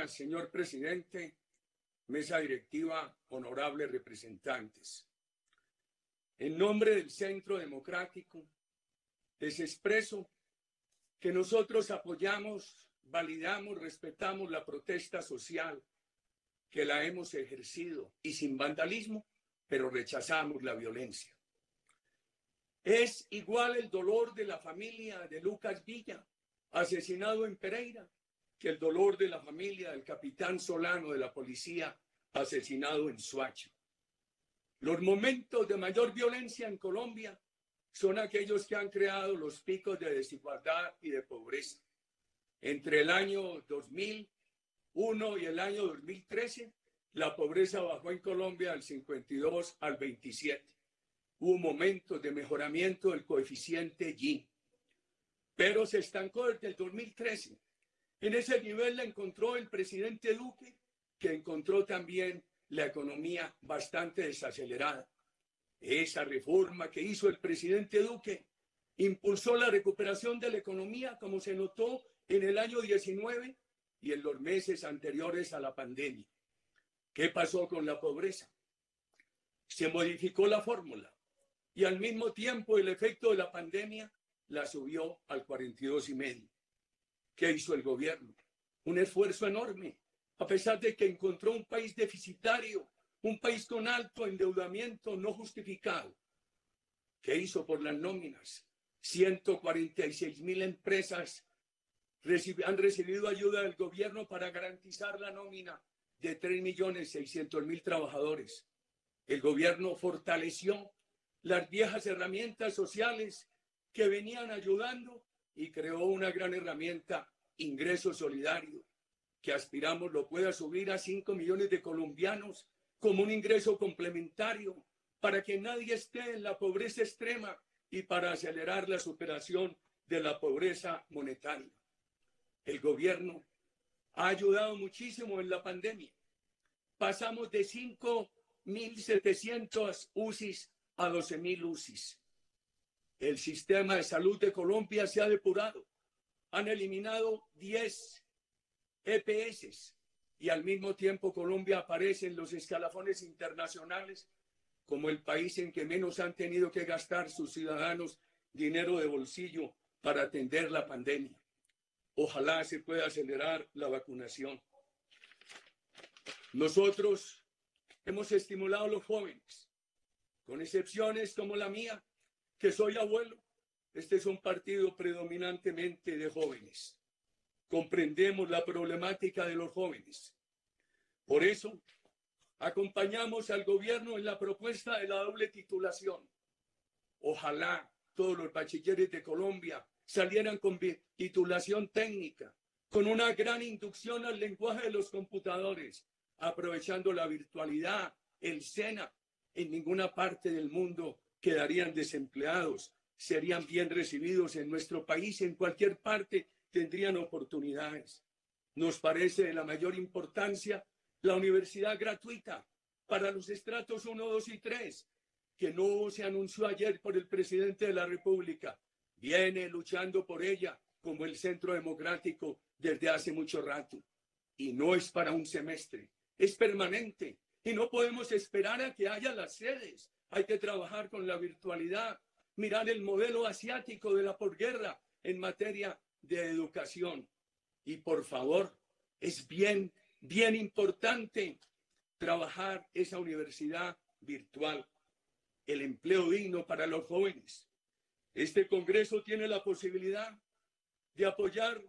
días, señor presidente, mesa directiva, honorables representantes. En nombre del Centro Democrático, les expreso que nosotros apoyamos, validamos, respetamos la protesta social, que la hemos ejercido y sin vandalismo, pero rechazamos la violencia. Es igual el dolor de la familia de Lucas Villa, asesinado en Pereira, que el dolor de la familia del capitán Solano de la policía, asesinado en Soacha. Los momentos de mayor violencia en Colombia son aquellos que han creado los picos de desigualdad y de pobreza. Entre el año 2001 y el año 2013, la pobreza bajó en Colombia del 52 al 27. Hubo momentos de mejoramiento del coeficiente Gini, pero se estancó desde el 2013. En ese nivel la encontró el presidente Duque, que encontró también la economía bastante desacelerada. Esa reforma que hizo el presidente Duque impulsó la recuperación de la economía, como se notó en el año 19 y en los meses anteriores a la pandemia. ¿Qué pasó con la pobreza? Se modificó la fórmula y al mismo tiempo el efecto de la pandemia la subió al 42,5. ¿Qué hizo el gobierno? Un esfuerzo enorme, a pesar de que encontró un país deficitario, un país con alto endeudamiento no justificado. ¿Qué hizo por las nóminas? 146,000 empresas han recibido ayuda del gobierno para garantizar la nómina de 3,600,000 trabajadores. El gobierno fortaleció las viejas herramientas sociales que venían ayudando y creó una gran herramienta, ingreso solidario, que aspiramos lo pueda subir a 5 millones de colombianos como un ingreso complementario para que nadie esté en la pobreza extrema y para acelerar la superación de la pobreza monetaria. El gobierno ha ayudado muchísimo en la pandemia. Pasamos de 5,700 UCIs a 12,000 UCIs. El sistema de salud de Colombia se ha depurado. Han eliminado 10 EPS y al mismo tiempo Colombia aparece en los escalafones internacionales como el país en que menos han tenido que gastar sus ciudadanos dinero de bolsillo para atender la pandemia. Ojalá se pueda acelerar la vacunación. Nosotros hemos estimulado a los jóvenes, con excepciones como la mía, que soy abuelo. Este es un partido predominantemente de jóvenes. Comprendemos la problemática de los jóvenes. Por eso, acompañamos al gobierno en la propuesta de la doble titulación. Ojalá todos los bachilleres de Colombia salieran con titulación técnica, con una gran inducción al lenguaje de los computadores, aprovechando la virtualidad, el SENA. En ninguna parte del mundo quedarían desempleados, serían bien recibidos en nuestro país, en cualquier parte tendrían oportunidades. Nos parece de la mayor importancia la universidad gratuita para los estratos 1, 2 y 3, que no se anunció ayer por el presidente de la República. Viene luchando por ella como el Centro Democrático desde hace mucho rato. Y no es para un semestre, es permanente. Y no podemos esperar a que haya las sedes. Hay que trabajar con la virtualidad, mirar el modelo asiático de la posguerra en materia de educación. Y por favor, es bien importante trabajar esa universidad virtual, el empleo digno para los jóvenes. Este Congreso tiene la posibilidad de apoyar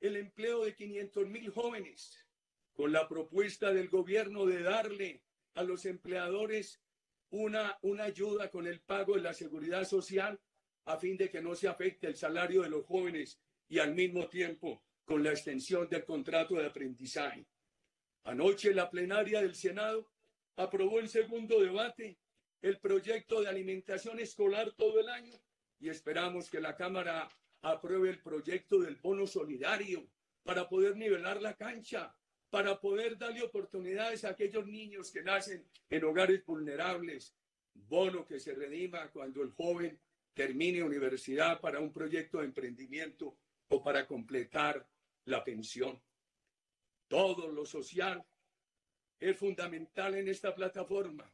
el empleo de 500,000 jóvenes con la propuesta del gobierno de darle a los empleadores una ayuda con el pago de la seguridad social a fin de que no se afecte el salario de los jóvenes y al mismo tiempo con la extensión del contrato de aprendizaje. Anoche la plenaria del Senado aprobó en segundo debate el proyecto de alimentación escolar todo el año y esperamos que la Cámara apruebe el proyecto del bono solidario para poder nivelar la cancha, para poder darle oportunidades a aquellos niños que nacen en hogares vulnerables. Bono que se redima cuando el joven termine universidad para un proyecto de emprendimiento o para completar la pensión. todo lo social es fundamental en esta plataforma,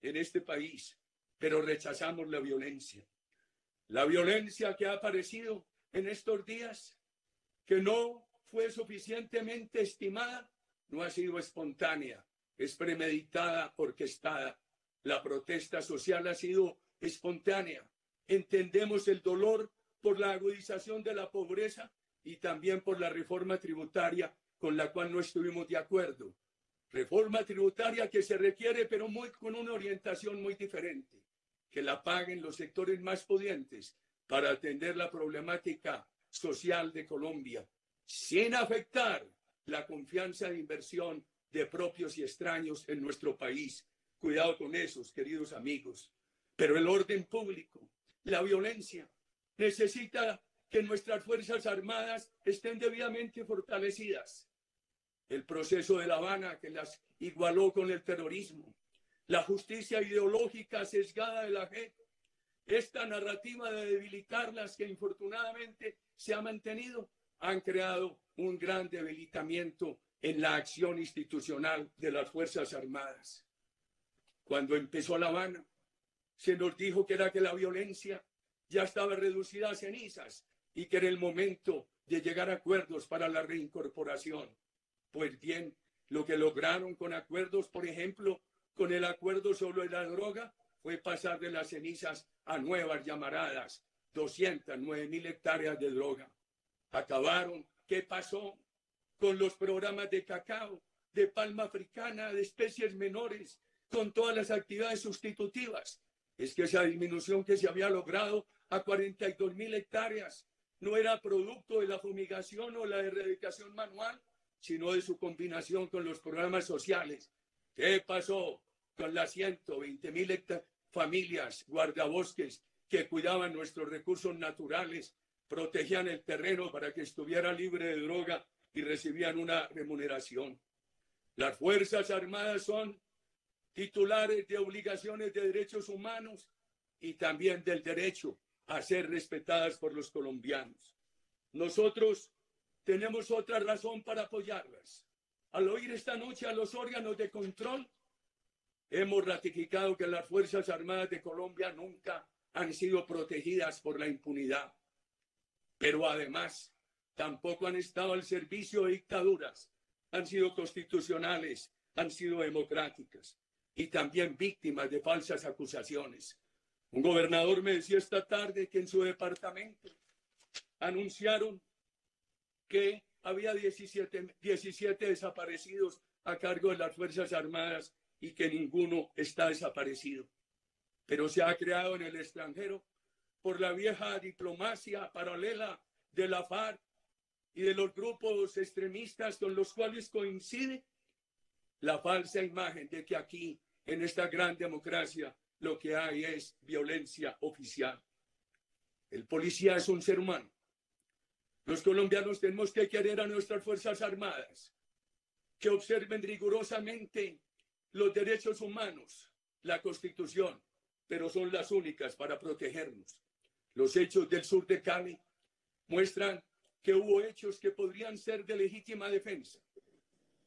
en este país, pero rechazamos la violencia. La violencia que ha aparecido en estos días, que no fue suficientemente estimada, no ha sido espontánea, es premeditada, orquestada. La protesta social ha sido espontánea. Entendemos el dolor por la agudización de la pobreza y también por la reforma tributaria con la cual no estuvimos de acuerdo. Reforma tributaria que se requiere, pero con una orientación muy diferente, que la paguen los sectores más pudientes para atender la problemática social de Colombia, sin afectar la confianza de inversión de propios y extraños en nuestro país. Cuidado con esos, queridos amigos. Pero el orden público, la violencia, necesita que nuestras Fuerzas Armadas estén debidamente fortalecidas. El proceso de La Habana que las igualó con el terrorismo, la justicia ideológica sesgada de la JEP, esta narrativa de debilitarlas que infortunadamente se ha mantenido, han creado un gran debilitamiento en la acción institucional de las Fuerzas Armadas. Cuando empezó La Habana, se nos dijo que la violencia ya estaba reducida a cenizas y que era el momento de llegar a acuerdos para la reincorporación. Pues bien, lo que lograron con acuerdos, por ejemplo, con el acuerdo sobre la droga, fue pasar de las cenizas a nuevas llamaradas, 209.000 hectáreas de droga. Acabaron. ¿Qué pasó con los programas de cacao, de palma africana, de especies menores, con todas las actividades sustitutivas? Es que esa disminución que se había logrado a 42.000 hectáreas no era producto de la fumigación o la erradicación manual, sino de su combinación con los programas sociales. ¿Qué pasó con las 120.000 familias guardabosques que cuidaban nuestros recursos naturales, protegían el terreno para que estuviera libre de droga y recibían una remuneración? Las Fuerzas Armadas son titulares de obligaciones de derechos humanos y también del derecho a ser respetadas por los colombianos. Nosotros tenemos otra razón para apoyarlas. Al oír esta noche a los órganos de control, hemos ratificado que las Fuerzas Armadas de Colombia nunca han sido protegidas por la impunidad, pero además tampoco han estado al servicio de dictaduras, han sido constitucionales, han sido democráticas y también víctimas de falsas acusaciones. Un gobernador me decía esta tarde que en su departamento anunciaron que había 17 desaparecidos a cargo de las Fuerzas Armadas y que ninguno está desaparecido. Pero se ha creado en el extranjero, por la vieja diplomacia paralela de la FARC y de los grupos extremistas con los cuales coincide, la falsa imagen de que aquí, en esta gran democracia, lo que hay es violencia oficial. El policía es un ser humano. Los colombianos tenemos que querer a nuestras Fuerzas Armadas, que observen rigurosamente los derechos humanos, la Constitución, pero son las únicas para protegernos. Los hechos del sur de Cali muestran que hubo hechos que podrían ser de legítima defensa.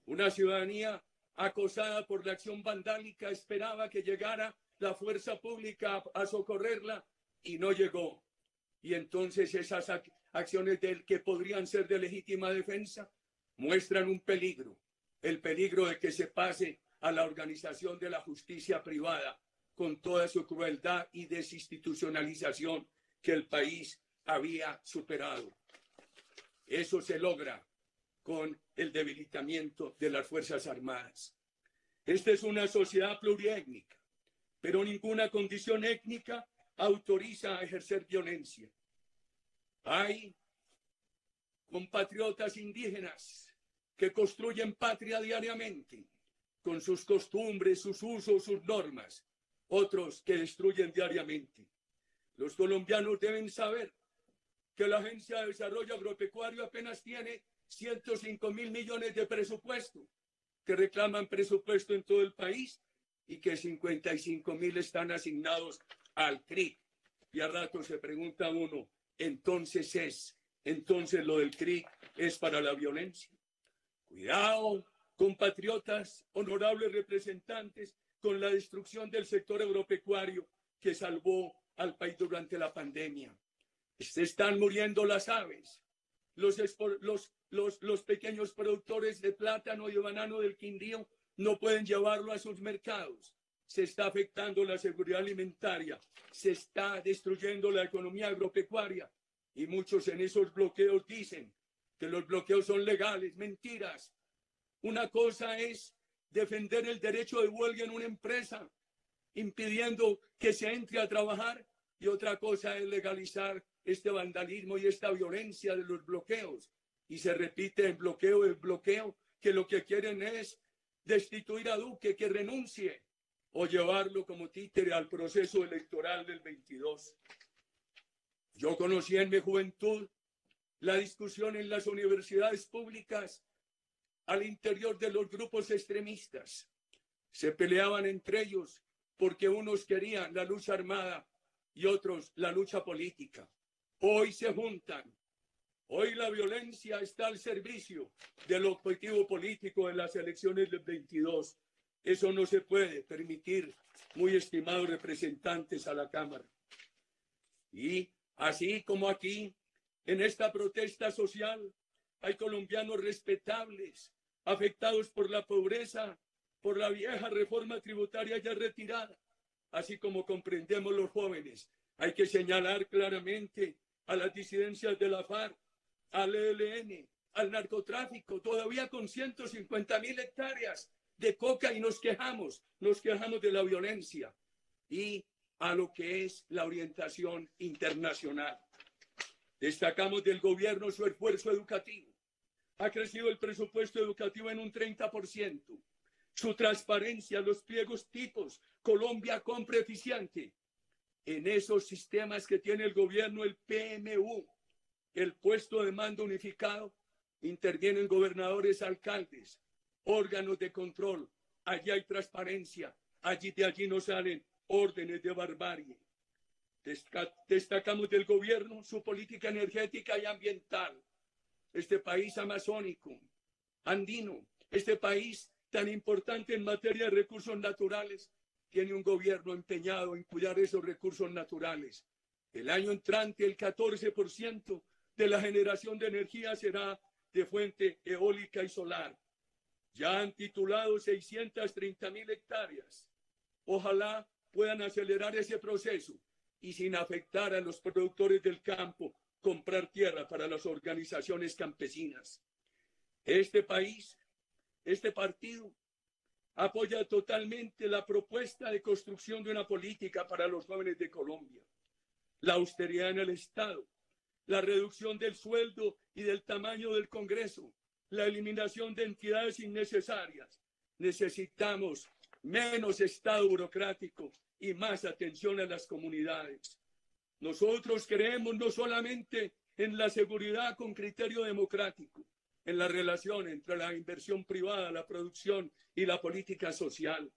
Una ciudadanía acosada por la acción vandálica esperaba que llegara la fuerza pública a socorrerla y no llegó. Y entonces esas acciones que podrían ser de legítima defensa muestran un peligro, el peligro de que se pase a la organización de la justicia privada con toda su crueldad y desinstitucionalización que el país había superado. Eso se logra con el debilitamiento de las Fuerzas Armadas. Esta es una sociedad pluriétnica, pero ninguna condición étnica autoriza a ejercer violencia. Hay compatriotas indígenas que construyen patria diariamente con sus costumbres, sus usos, sus normas, otros que destruyen diariamente. Los colombianos deben saber que la Agencia de Desarrollo Agropecuario apenas tiene 105.000 millones de presupuesto, que reclaman presupuesto en todo el país y que 55.000 están asignados al CRIC. Y a rato se pregunta uno, entonces lo del CRIC es para la violencia. Cuidado, compatriotas, honorables representantes, con la destrucción del sector agropecuario que salvó al país durante la pandemia. Se están muriendo las aves, los pequeños productores de plátano y de banano del Quindío no pueden llevarlo a sus mercados. Se está afectando la seguridad alimentaria, se está destruyendo la economía agropecuaria y muchos en esos bloqueos dicen que los bloqueos son legales. Mentiras. Una cosa es defender el derecho de huelga en una empresa, impidiendo que se entre a trabajar, y otra cosa es legalizar este vandalismo y esta violencia de los bloqueos. Y se repite el bloqueo, que lo que quieren es destituir a Duque, que renuncie, o llevarlo como títere al proceso electoral del 22. Yo conocí en mi juventud la discusión en las universidades públicas al interior de los grupos extremistas. Se peleaban entre ellos porque unos querían la lucha armada y otros la lucha política. Hoy se juntan. Hoy la violencia está al servicio del objetivo político de las elecciones del 22. Eso no se puede permitir, muy estimados representantes a la Cámara. Y así como aquí, en esta protesta social, hay colombianos respetables, afectados por la pobreza, por la vieja reforma tributaria ya retirada, así como comprendemos los jóvenes. Hay que señalar claramente a las disidencias de la FARC, al ELN, al narcotráfico, todavía con 150.000 hectáreas de coca, y nos quejamos de la violencia, y a lo que es la orientación internacional. Destacamos del gobierno su esfuerzo educativo. Ha crecido el presupuesto educativo en un 30%. Su transparencia, los pliegos tipos, Colombia compra eficiente. En esos sistemas que tiene el gobierno, el PMU, el puesto de mando unificado, intervienen gobernadores, alcaldes, órganos de control. Allí hay transparencia, de allí no salen órdenes de barbarie. Destacamos del gobierno su política energética y ambiental. Este país amazónico, andino, este país tan importante en materia de recursos naturales, tiene un gobierno empeñado en cuidar esos recursos naturales. El año entrante, el 14% de la generación de energía será de fuente eólica y solar. Ya han titulado 630.000 hectáreas. Ojalá puedan acelerar ese proceso y, sin afectar a los productores del campo, comprar tierra para las organizaciones campesinas. Este país, este partido, apoya totalmente la propuesta de construcción de una política para los jóvenes de Colombia. La austeridad en el Estado, la reducción del sueldo y del tamaño del Congreso, la eliminación de entidades innecesarias. Necesitamos menos Estado burocrático y más atención a las comunidades. Nosotros creemos no solamente en la seguridad con criterio democrático, en la relación entre la inversión privada, la producción y la política social.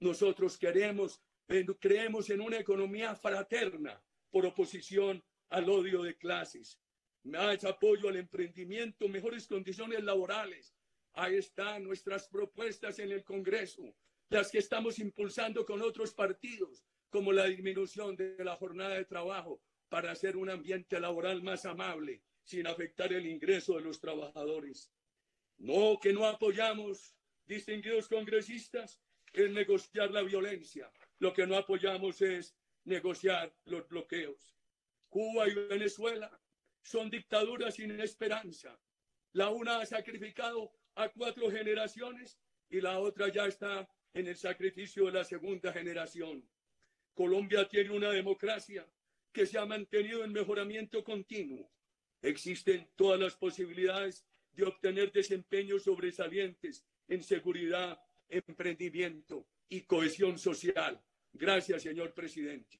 Nosotros creemos en una economía fraterna por oposición al odio de clases. Más apoyo al emprendimiento, mejores condiciones laborales. Ahí están nuestras propuestas en el Congreso, las que estamos impulsando con otros partidos, como la disminución de la jornada de trabajo para hacer un ambiente laboral más amable, sin afectar el ingreso de los trabajadores. No, que no apoyamos, distinguidos congresistas, es negociar la violencia. Lo que no apoyamos es negociar los bloqueos. Cuba y Venezuela son dictaduras sin esperanza. La una ha sacrificado a 4 generaciones y la otra ya está en el sacrificio de la segunda generación. Colombia tiene una democracia que se ha mantenido en mejoramiento continuo. Existen todas las posibilidades de obtener desempeños sobresalientes en seguridad, emprendimiento y cohesión social. Gracias, señor presidente.